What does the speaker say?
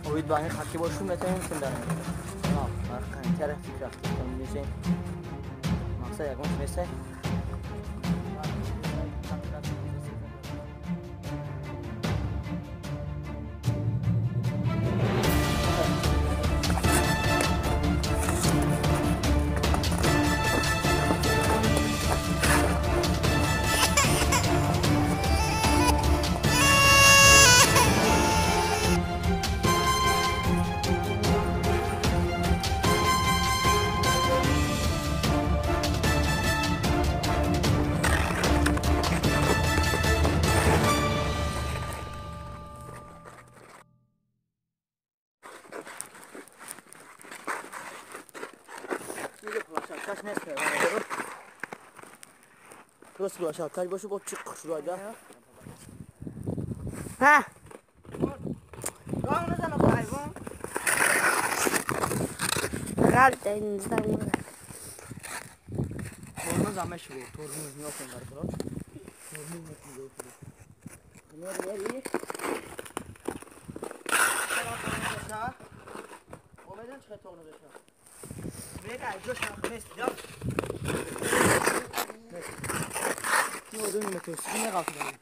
اوید با این خطی باشون میتونیم کندن نه من طرف فکر کنم میشه مقصد یکم میشه درست باشه کاری باشه با چی شروع ها راه نزن آقا حیوان غلط این زمین ترمز همه شو ترمز نیا کن در برات ترمز نکنه کنار بری چرا اومدن چه تو نذاشتم بگه جوش نخست جا نو دونی متوسطی نقاط دارم